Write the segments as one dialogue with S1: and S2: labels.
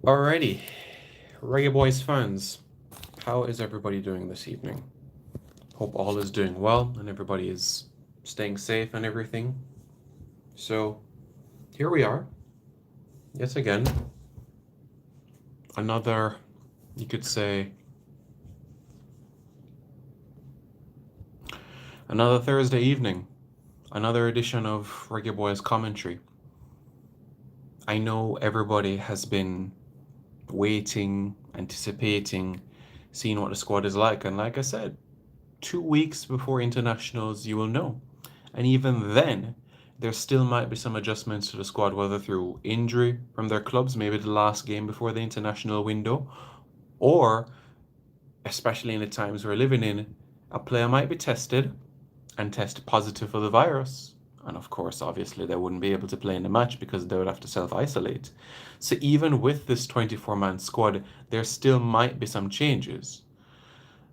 S1: Alrighty, Reggae Boys fans, how is everybody doing this evening? Hope all is doing well and everybody is staying safe and everything. So, here we are, yet again. Another, you could say, another Thursday evening, another edition of Reggae Boys commentary. I know everybody has been waiting, anticipating, seeing what the squad is like, and like I said, 2 weeks before internationals, you will know. And even then, there still might be some adjustments to the squad, whether through injury from their clubs, maybe the last game before the international window, or, especially in the times we're living in, a player might be tested and test positive for the virus. And of course, obviously, they wouldn't be able to play in the match because they would have to self isolate. So, even with this 24-man squad, there still might be some changes.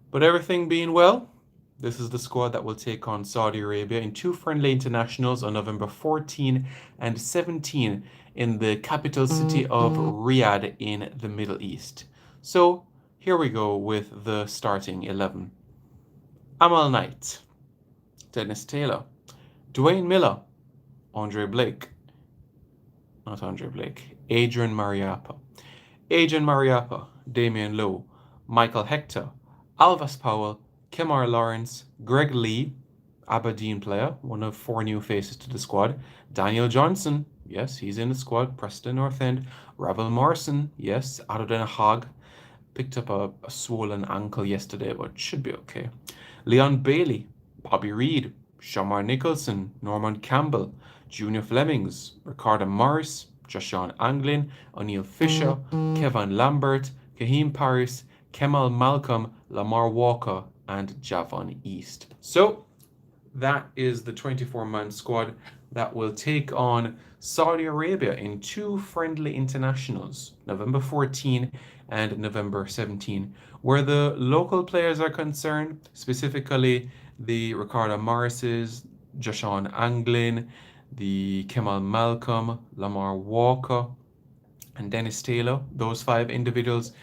S1: But everything being well, this is the squad that will take on Saudi Arabia in two friendly internationals on November 14 and 17 in the capital city of Riyadh in the Middle East. So here we go with the starting 11. Amal Knight, Dennis Taylor, Dwayne Miller, Adrian Mariappa, Damian Lowe, Michael Hector, Alvas Powell, Kemar Lawrence, Greg Lee, Aberdeen player, one of four new faces to the squad, Daniel Johnson, yes, he's in the squad, Preston North End, Ravel Morrison, yes, other than a hog, picked up a swollen ankle yesterday, but should be okay. Leon Bailey, Bobby Reed, Shamar Nicholson, Norman Campbell, Junior Flemings, Ricardo Morris, Joshawn Anglin, O'Neill Fisher, Kevin Lambert, Kahim Paris, Kemal Malcolm, Lamar Walker, and Javon East. So that is the 24-man squad that will take on Saudi Arabia in two friendly internationals, November 14 and November 17. Where the local players are concerned, specifically the Ricardo Morrises, Joshawn Anglin, the Kemal Malcolm, Lamar Walker, and Dennis Taylor, those five individuals,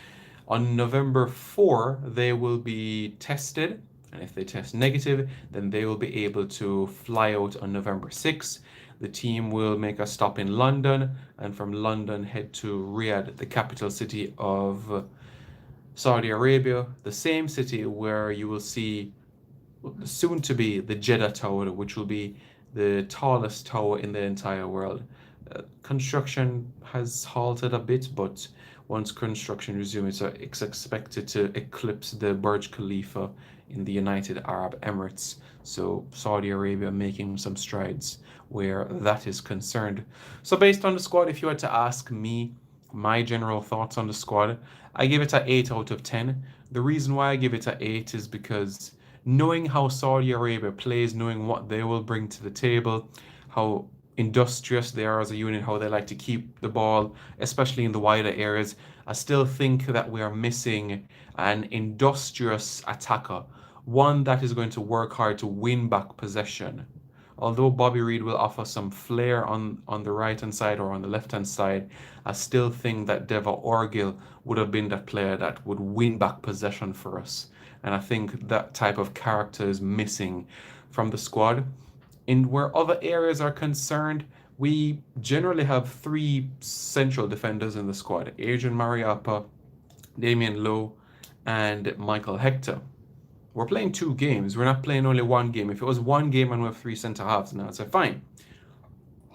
S1: on November 4, they will be tested. And if they test negative, then they will be able to fly out on November 6. The team will make a stop in London and from London head to Riyadh, the capital city of Saudi Arabia, the same city where you will see soon to be the Jeddah Tower, which will be the tallest tower in the entire world. Construction has halted a bit, but once construction resumes, it's expected to eclipse the Burj Khalifa in the United Arab Emirates. So Saudi Arabia making some strides where that is concerned. So based on the squad, if you had to ask me my general thoughts on the squad, I give it an 8 out of 10. The reason why I give it an 8 is because knowing how Saudi Arabia plays, knowing what they will bring to the table, how industrious they are as a unit, how they like to keep the ball, especially in the wider areas, I still think that we are missing an industrious attacker, one that is going to work hard to win back possession. Although Bobby Reed will offer some flair on the right hand side or on the left hand side, I still think that Deva Orgil would have been that player that would win back possession for us. And I think that type of character is missing from the squad. In where other areas are concerned, we generally have three central defenders in the squad: Adrian Mariappa, Damian Lowe, and Michael Hector. We're playing two games. We're not playing only one game. If it was one game and we have three centre halves, now I'd say fine.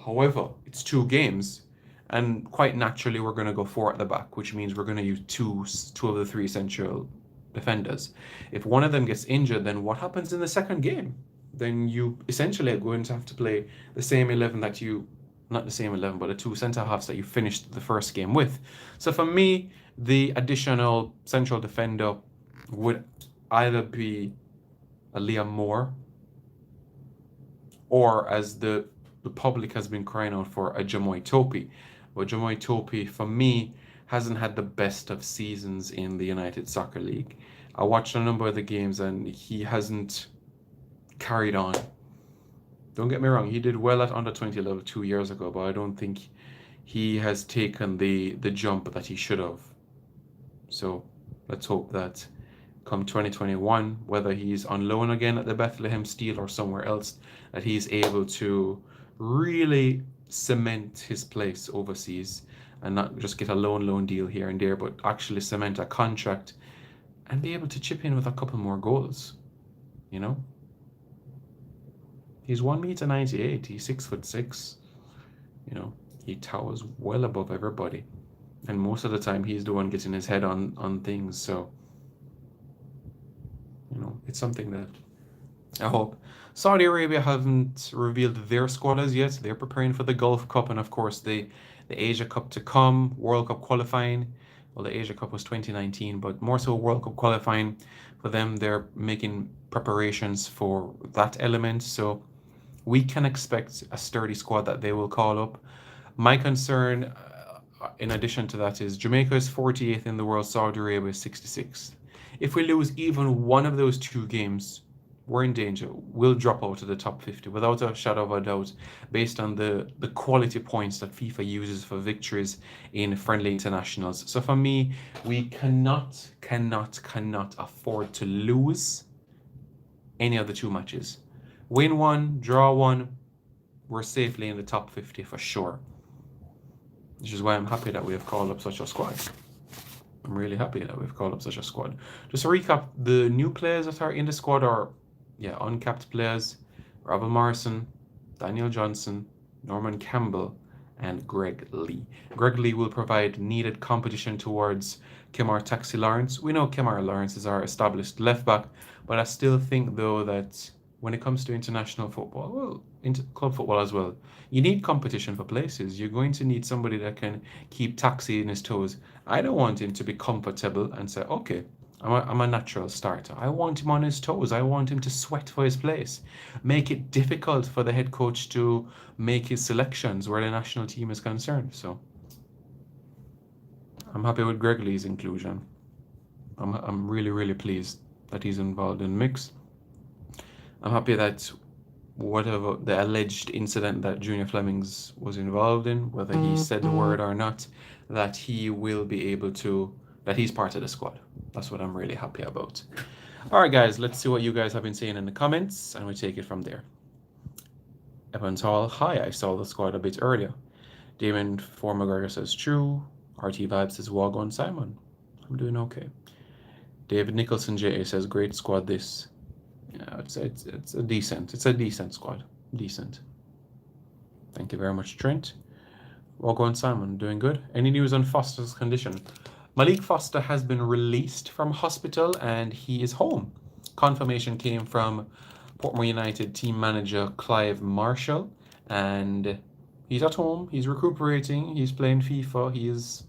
S1: However, it's two games, and quite naturally we're going to go four at the back, which means we're going to use two of the three central defenders. If one of them gets injured, then what happens in the second game? Then you essentially are going to have to play the same 11 that you, not the same 11, but the two centre halves that you finished the first game with. So for me, the additional central defender would either be a Liam Moore or, as the public has been crying out for, a Jamoy Topi. But Jamoy Topi, for me, hasn't had the best of seasons in the United Soccer League. I watched a number of the games and he hasn't carried on. Don't get me wrong, he did well at under 20 level 2 years ago, but I don't think he has taken the jump that he should have. So let's hope that come 2021, whether he's on loan again at the Bethlehem Steel or somewhere else, that he's able to really cement his place overseas and not just get a loan deal here and there, but actually cement a contract and be able to chip in with a couple more goals. You know, he's 1 meter 98. He's 6'6". You know, he towers well above everybody, and most of the time he's the one getting his head on things. So, you know, it's something that I hope. Saudi Arabia haven't revealed their squad as yet. They're preparing for the Gulf Cup and, of course, the Asia Cup to come, World Cup qualifying. Well, the Asia Cup was 2019, but more so World Cup qualifying for them. They're making preparations for that element. So we can expect a sturdy squad that they will call up. My concern, in addition to that, is Jamaica is 48th in the world, Saudi Arabia is 66th. If we lose even one of those two games, we're in danger. We'll drop out of the top 50 without a shadow of a doubt, based on the quality points that FIFA uses for victories in friendly internationals. So for me, we cannot afford to lose any of the two matches. Win one, draw one, we're safely in the top 50 for sure. Which is why I'm happy that we have called up such a squad. I'm really happy that we've called up such a squad. Just to recap, the new players that are in the squad are, uncapped players: Ravel Morrison, Daniel Johnson, Norman Campbell, and Greg Lee. Greg Lee will provide needed competition towards Kemar Taxi Lawrence. We know Kemar Lawrence is our established left back, but I still think, though, that when it comes to international football, well, into club football as well, you need competition for places. You're going to need somebody that can keep Taxi in his toes. I don't want him to be comfortable and say, okay, I'm a natural starter. I want him on his toes. I want him to sweat for his place. Make it difficult for the head coach to make his selections where the national team is concerned. So I'm happy with Greg Lee's inclusion. I'm really, really pleased that he's involved in the mix. I'm happy that whatever the alleged incident that Junior Flemings was involved in, whether he said the word or not, that he will be able to, that he's part of the squad. That's what I'm really happy about. All right, guys, let's see what you guys have been saying in the comments, and we take it from there. Evans Hall, hi, I saw the squad a bit earlier. Damon Ford McGregor says true. RT Vibes says Wagon Simon. I'm doing okay. David Nicholson JA says great squad this. Yeah, it's a decent squad. Decent. Thank you very much, Trent. Wagon Simon, doing good. Any news on Foster's condition? Malik Foster has been released from hospital and he is home. Confirmation came from Portmore United team manager Clive Marshall, and he's at home. He's recuperating. He's playing FIFA. He is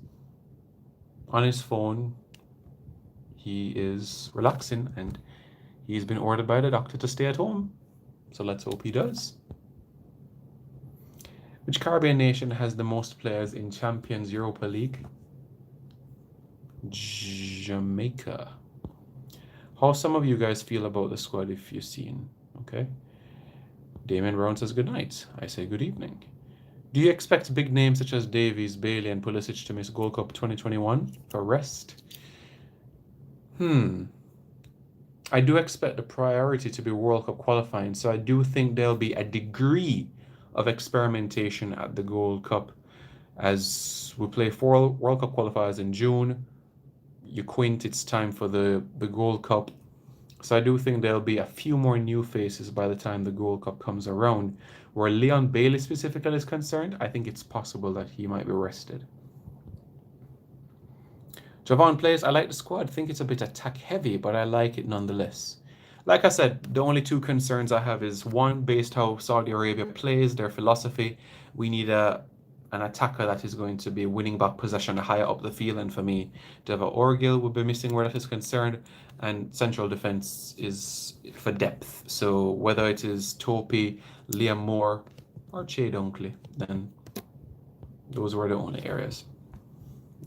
S1: on his phone. He is relaxing, and he's been ordered by the doctor to stay at home. So let's hope he does. Which Caribbean nation has the most players in Champions Europa League? Jamaica. How some of you guys feel about the squad if you've seen? Okay. Damien Brown says good night. I say good evening. Do you expect big names such as Davies, Bailey, and Pulisic to miss Gold Cup 2021 for rest? I do expect the priority to be World Cup qualifying, so I do think there'll be a degree of experimentation at the Gold Cup as we play 4 World Cup qualifiers in June. You quint, it's time for the Gold Cup. So I do think there'll be a few more new faces by the time the Gold Cup comes around. Where Leon Bailey specifically is concerned, I think it's possible that he might be rested. Javon plays, I like the squad. I think it's a bit attack heavy, but I like it nonetheless. Like I said, the only two concerns I have is, one, based how Saudi Arabia plays, their philosophy. We need an attacker that is going to be winning back possession higher up the field, and for me, Deva Orgil would be missing where that is concerned, and central defense is for depth. So whether it is Topi, Liam Moore, or Che Dunkley, then those were the only areas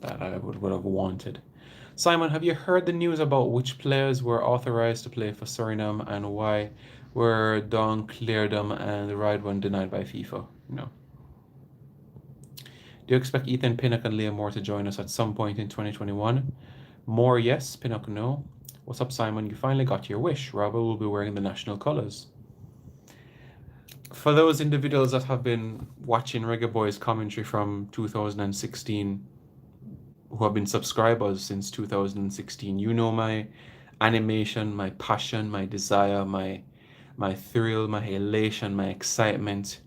S1: that I would have wanted. Simon, have you heard the news about which players were authorized to play for Suriname and why were Don cleared them and the right one denied by FIFA? No. Do you expect Ethan Pinnock and Liam Moore to join us at some point in 2021? Moore, yes. Pinnock, no. What's up, Simon? You finally got your wish. Ravel will be wearing the national colours. For those individuals that have been watching Reggae Boys commentary from 2016, who have been subscribers since 2016, you know my animation, my passion, my desire, my thrill, my elation, my excitement,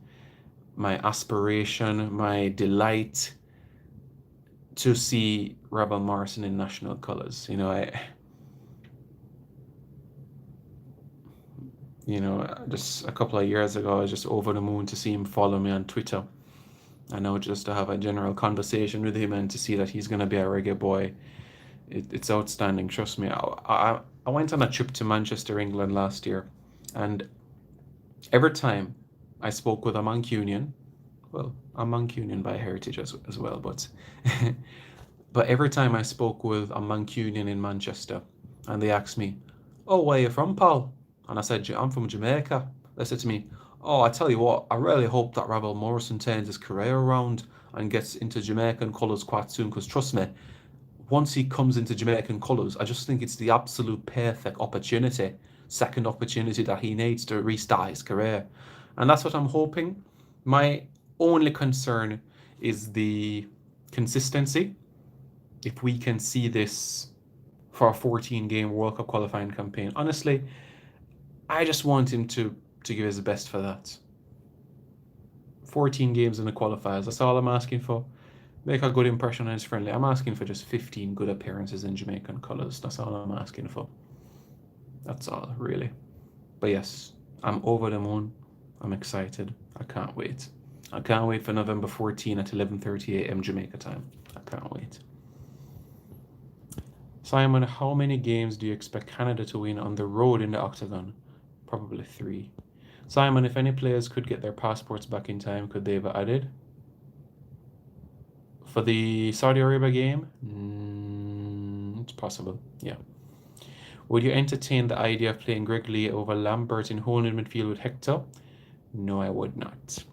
S1: my aspiration, my delight to see Ravel Morrison in national colours. Just a couple of years ago, I was just over the moon to see him follow me on Twitter. I know, just to have a general conversation with him and to see that he's going to be a reggae boy. It's outstanding, trust me. I went on a trip to Manchester, England last year, and every time I spoke with a Mancunian, well, I'm Mancunian by heritage as well, but but every time I spoke with a Mancunian in Manchester and they asked me, "Oh, where are you from, Paul?" And I said, "I'm from Jamaica." They said to me, "Oh, I tell you what, I really hope that Ravel Morrison turns his career around and gets into Jamaican colours quite soon, because trust me, once he comes into Jamaican colours, I just think it's the absolute perfect opportunity, second opportunity that he needs to restart his career." And that's what I'm hoping. My only concern is the consistency. If we can see this for a 14-game World Cup qualifying campaign, honestly, I just want him to give his best for that. 14 games in the qualifiers, that's all I'm asking for. Make a good impression on his friendly. I'm asking for just 15 good appearances in Jamaican colours. That's all I'm asking for. That's all, really. But yes, I'm over the moon. I'm excited. I can't wait. I can't wait for November 14 at 11:30 a.m. Jamaica time. I can't wait. Simon, how many games do you expect Canada to win on the road in the Octagon? Probably 3. Simon, if any players could get their passports back in time, could they have added? For the Saudi Arabia game? It's possible, yeah. Would you entertain the idea of playing Greg Lee over Lambert in holding midfield with Hector? No, I would not.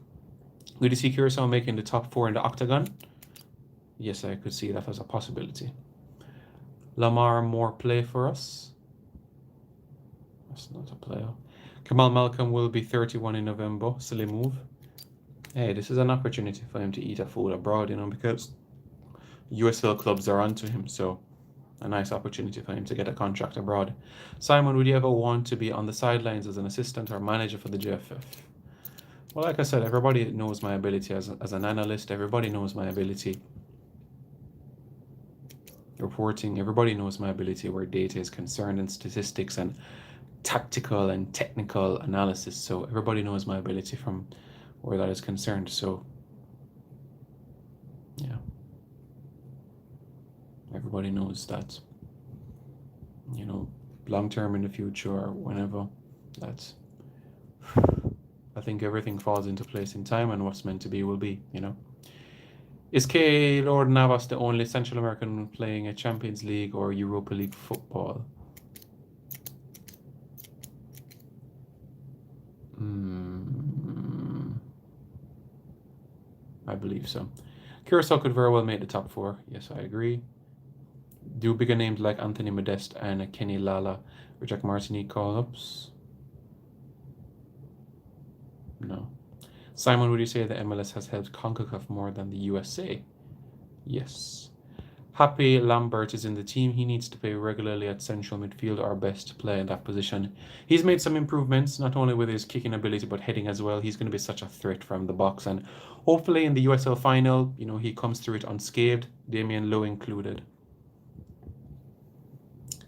S1: Would you see Curacao making the top 4 in the Octagon? Yes, I could see that as a possibility. Lamar Moore play for us? That's not a player. Kamal Malcolm will be 31 in November. Silly move. Hey, this is an opportunity for him to eat a food abroad, because USL clubs are onto him, so a nice opportunity for him to get a contract abroad. Simon, would you ever want to be on the sidelines as an assistant or manager for the JFF? Well, like I said, everybody knows my ability as an analyst. Everybody knows my ability reporting. Everybody knows my ability where data is concerned, and statistics and tactical and technical analysis. So everybody knows my ability from where that is concerned. So yeah, everybody knows that, long term in the future or whenever, that's I think everything falls into place in time, and what's meant to be will be. Is K. Lord Navas the only Central American playing a Champions League or Europa League football? I believe so. Curacao could very well make the top 4. Yes, I agree. Do bigger names like Anthony Modeste and Kenny Lala reject Martinique call-ups? No. Simon, would you say the MLS has helped CONCACAF more than the USA? Yes. Happy Lambert is in the team. He needs to play regularly at central midfield, our best player in that position. He's made some improvements, not only with his kicking ability, but heading as well. He's going to be such a threat from the box. And hopefully in the USL final, he comes through it unscathed, Damian Lowe included.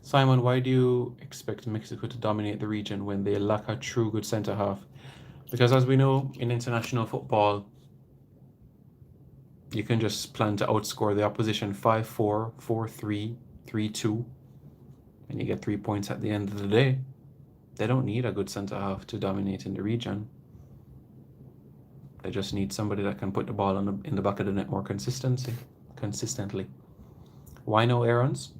S1: Simon, why do you expect Mexico to dominate the region when they lack a true good centre half? Because as we know, in international football, you can just plan to outscore the opposition 5-4, 4-3, 3-2, and you get 3 points at the end of the day. They don't need a good centre half to dominate in the region. They just need somebody that can put the ball in the back of the net more consistently. Why no Aarons?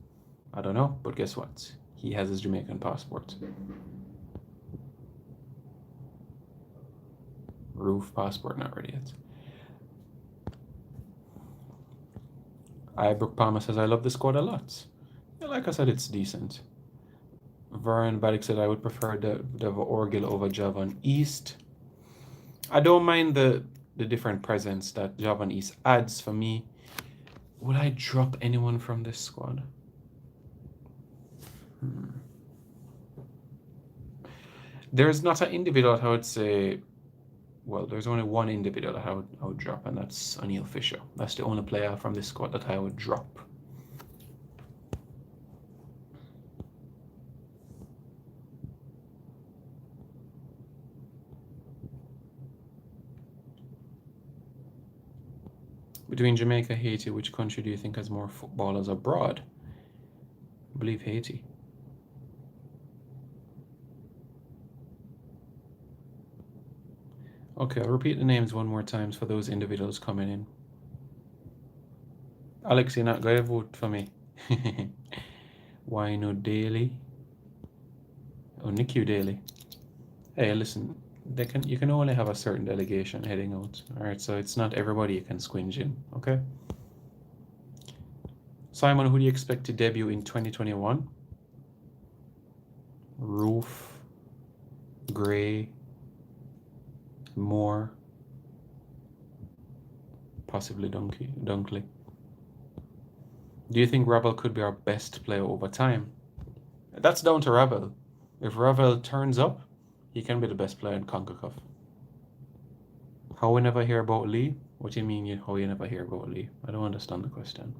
S1: I don't know, but guess what? He has his Jamaican passport. Roof passport, not ready yet. Ibrook Palmer says, I love the squad a lot. Yeah, like I said, it's decent. Vern Baddick said, I would prefer Devo Orgil over Javon East. I don't mind the different presence that Javon East adds for me. Would I drop anyone from this squad? There's not an individual that I would say. Well, there's only one individual that I would drop, and that's O'Neill Fisher. That's the only player from this squad that I would drop. Between Jamaica, Haiti, which country do you think has more footballers abroad? I believe Haiti. Okay, I'll repeat the names one more time for those individuals coming in. Alex, you're not going to vote for me. Wino Daly. Oh, Nicky Daly. Hey, listen, you can only have a certain delegation heading out. Alright, so it's not everybody you can squinge in, okay? Simon, who do you expect to debut in 2021? Roof, Gray, Moore, possibly Dunkley. Do you think Ravel could be our best player over time? That's down to Ravel. If Ravel turns up, he can be the best player in CONCACAF. How we never hear about Lee? What do you mean how you never hear about Lee? I don't understand the question.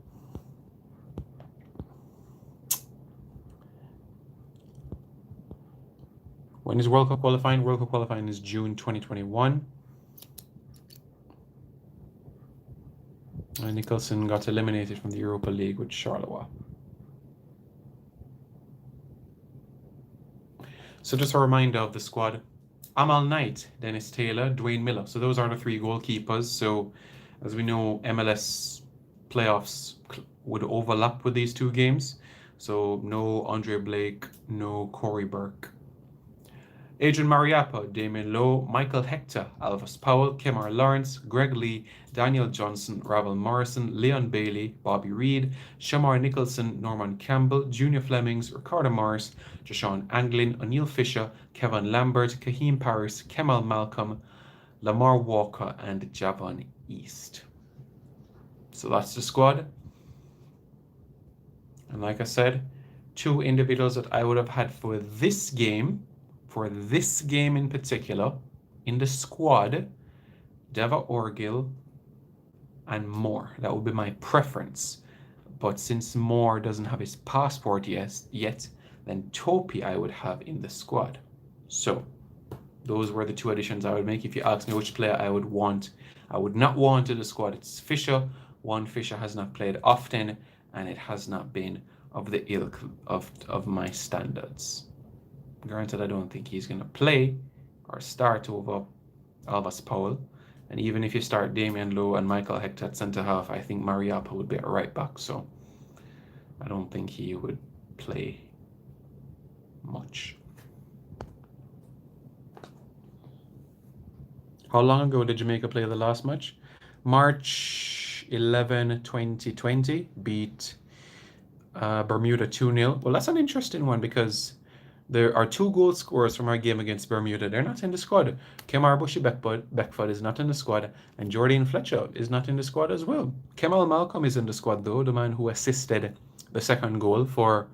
S1: When is World Cup qualifying? World Cup qualifying is June 2021. And Nicholson got eliminated from the Europa League with Charleroi. So just a reminder of the squad. Amal Knight, Dennis Taylor, Dwayne Miller. So those are the three goalkeepers. So as we know, MLS playoffs would overlap with these two games. So no Andre Blake, no Corey Burke. Adrian Mariappa, Damien Lowe, Michael Hector, Alvis Powell, Kemar Lawrence, Greg Lee, Daniel Johnson, Ravel Morrison, Leon Bailey, Bobby Reed, Shamar Nicholson, Norman Campbell, Junior Flemings, Ricardo Morris, Jashawn Anglin, O'Neill Fisher, Kevin Lambert, Kaheem Paris, Kemal Malcolm, Lamar Walker, and Javon East. So that's the squad. And like I said, two individuals that I would have had for this game in particular, in the squad, Deva Orgil and Moore. That would be my preference. But since Moore doesn't have his passport yet, then Topi I would have in the squad. So those were the two additions I would make. If you ask me which player I would not want in the squad, it's Fisher. One, Fisher has not played often, and it has not been of the ilk of my standards. Granted, I don't think he's going to play or start over Alvis Powell. And even if you start Damien Lowe and Michael Hector at centre half, I think Mariappa would be a right back. So I don't think he would play much. How long ago did Jamaica play the last match? March 11, 2020, beat Bermuda 2-0. Well, that's an interesting one because there are two goal scorers from our game against Bermuda. They're not in the squad. Kemar Beckford is not in the squad, and Jordan Fletcher is not in the squad as well. Kemal Malcolm is in the squad, though, the man who assisted the second goal for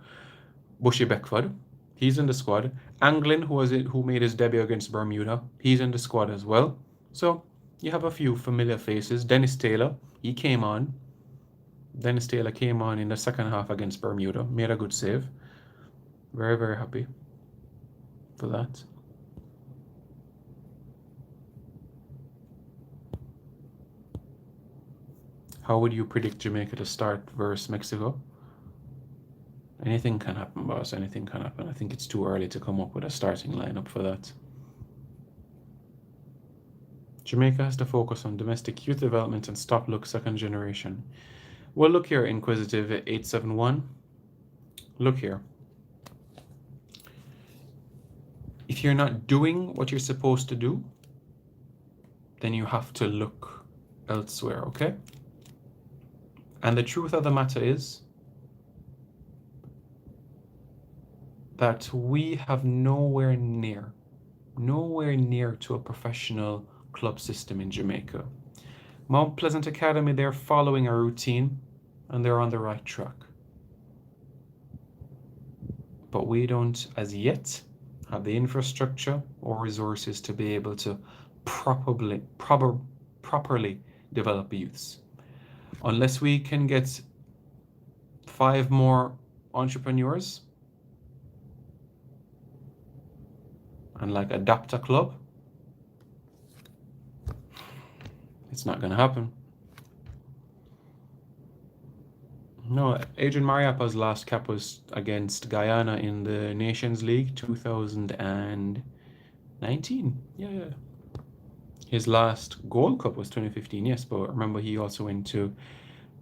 S1: Bushy Beckford. He's in the squad. Anglin, who made his debut against Bermuda, he's in the squad as well. So you have a few familiar faces. Dennis Taylor, he came on. Dennis Taylor came on in the second half against Bermuda, made a good save. Very, very happy for that. How would you predict Jamaica to start versus Mexico? Anything can happen, boss. Anything can happen. I think it's too early to come up with a starting lineup for that. Jamaica has to focus on domestic youth development and stop look second generation. Well, look here, Inquisitive 871. Look here. If you're not doing what you're supposed to do, then you have to look elsewhere, okay? And the truth of the matter is that we have nowhere near to a professional club system in Jamaica. Mount Pleasant Academy, they're following a routine and they're on the right track. But we don't, as yet, have the infrastructure or resources to be able to properly develop youths. Unless we can get 5 more entrepreneurs and like adopt a club, it's not going to happen. No, Adrian Mariappa's last cap was against Guyana in the Nations League 2019. Yeah. His last Gold Cup was 2015, yes, but remember he also went to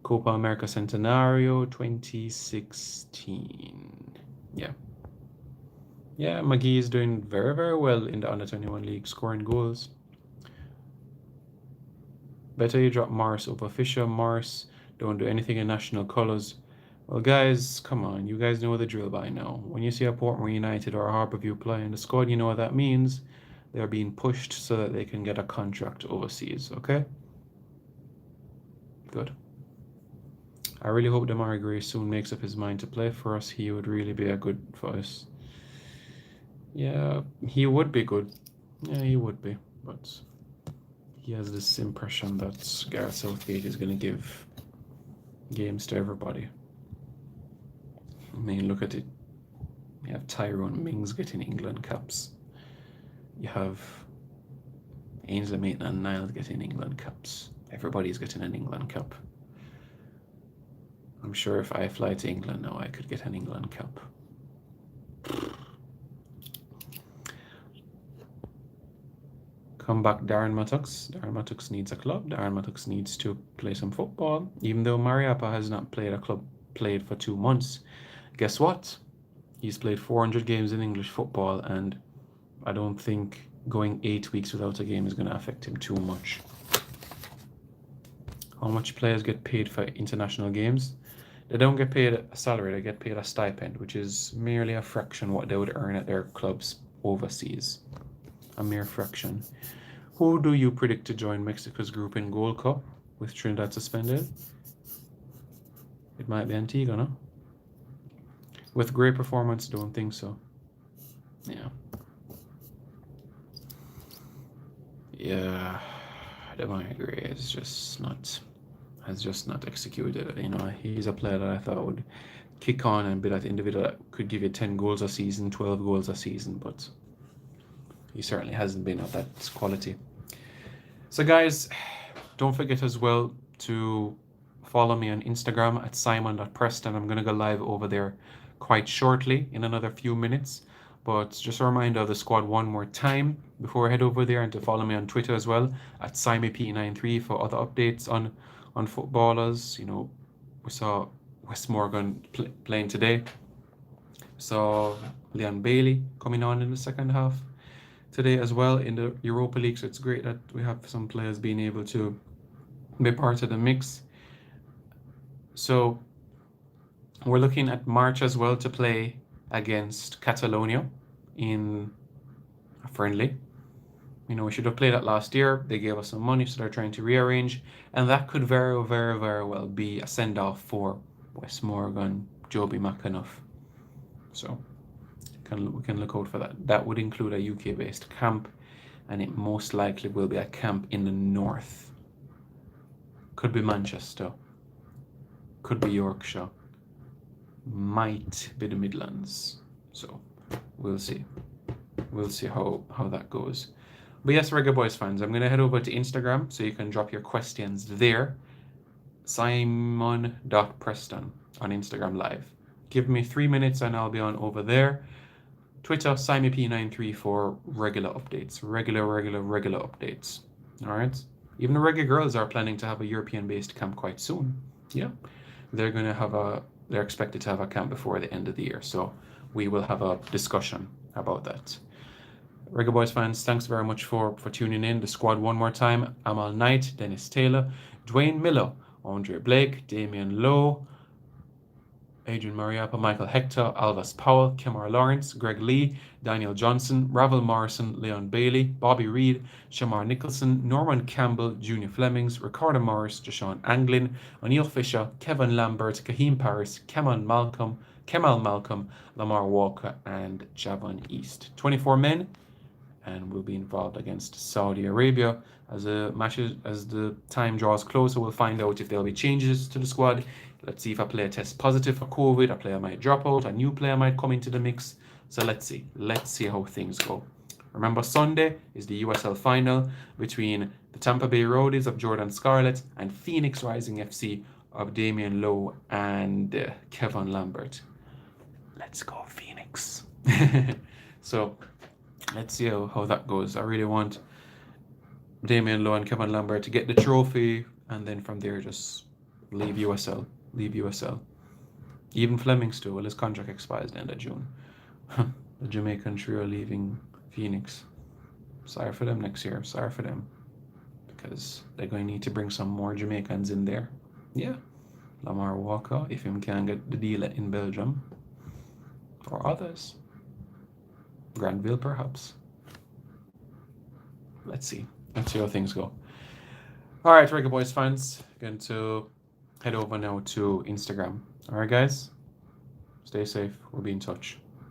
S1: Copa America Centenario 2016. Yeah. Yeah, McGee is doing very, very well in the Under-21 League, scoring goals. Better you drop Morris over Fisher. Morris don't do anything in national colours. Well, guys, come on. You guys know the drill by now. When you see a Portmore United or a Harbourview play in the squad, you know what that means. They're being pushed so that they can get a contract overseas, okay? Good. I really hope Damari Gray soon makes up his mind to play for us. He would really be a good for us. Yeah, he would be good. Yeah, he would be. But he has this impression that Gareth Southgate is going to give games to everybody. I mean, look at it. You have Tyrone Mings getting England caps. You have Ainsley Maitland-Niles getting England caps. Everybody's getting an England cap. I'm sure if I fly to England now, I could get an England cap. Come back, Darren Mattocks. Darren Mattocks needs a club. Darren Mattocks needs to play some football. Even though Mariappa has not played for 2 months. Guess what? He's played 400 games in English football, and I don't think going 8 weeks without a game is going to affect him too much. How much players get paid for international games? They don't get paid a salary, they get paid a stipend, which is merely a fraction what they would earn at their clubs overseas. A mere fraction. Who do you predict to join Mexico's group in Gold Cup with Trinidad suspended? It might be Antigua, no? With great performance, don't think so. Yeah, Damari Gray has just not executed. You know, he's a player that I thought would kick on and be that individual that could give you 10 goals a season, 12 goals a season, but he certainly hasn't been of that quality. So guys, don't forget as well to follow me on Instagram at simon.preston. I'm going to go live over there quite shortly in another few minutes. But just a reminder of the squad one more time before I head over there, and to follow me on Twitter as well at SimyP93 for other updates on footballers. You know, we saw Wes Morgan playing today. Saw Leon Bailey coming on in the second half today as well in the Europa League. So it's great that we have some players being able to be part of the mix. So we're looking at March as well to play against Catalonia in a friendly. You know, we should have played that last year. They gave us some money, so they're trying to rearrange. And that could very, very, very well be a send-off for Wes Morgan, Joby McAnuff. So we can look out for that. That would include a UK-based camp, and it most likely will be a camp in the north. Could be Manchester. Could be Yorkshire. Might be the Midlands. So we'll see. We'll see how that goes. But yes, Reggae Boys fans, I'm going to head over to Instagram so you can drop your questions there. Simon.Preston on Instagram Live. Give me 3 minutes and I'll be on over there. Twitter, SimyP93 for regular updates. Regular updates. Alright? Even the Reggae Girls are planning to have a European-based camp quite soon. Yeah. They're expected to have a camp before the end of the year. So we will have a discussion about that. Reggae Boys fans, thanks very much for tuning in. The squad one more time. Amal Knight, Dennis Taylor, Dwayne Miller, Andre Blake, Damian Lowe, Adrian Mariappa, Michael Hector, Alvis Powell, Kemar Lawrence, Greg Lee, Daniel Johnson, Ravel Morrison, Leon Bailey, Bobby Reed, Shamar Nicholson, Norman Campbell, Junior Flemings, Ricardo Morris, Deshaun Anglin, O'Neill Fisher, Kevin Lambert, Kahim Paris, Kemal Malcolm, Lamar Walker, and Javon East. 24 men, and will be involved against Saudi Arabia. As the time draws closer, we'll find out if there'll be changes to the squad. Let's see if a player tests positive for COVID, a player might drop out, a new player might come into the mix. So let's see how things go. Remember, Sunday is the USL final between the Tampa Bay Rowdies of Jordan Scarlett and Phoenix Rising FC of Damian Lowe and Kevin Lambert. Let's go, Phoenix. So let's see how that goes. I really want Damian Lowe and Kevin Lambert to get the trophy, and then from there just leave USL. Even Flemings too. Well, his contract expires the end of June. The Jamaican trio leaving Phoenix. Sorry for them next year. Sorry for them. Because they're going to need to bring some more Jamaicans in there. Yeah. Lamar Walker, if him can get the deal in Belgium. Or others. Granville, perhaps. Let's see how things go. All right, Reggae Boys fans, going to head over now to Instagram. All right, guys, stay safe. We'll be in touch.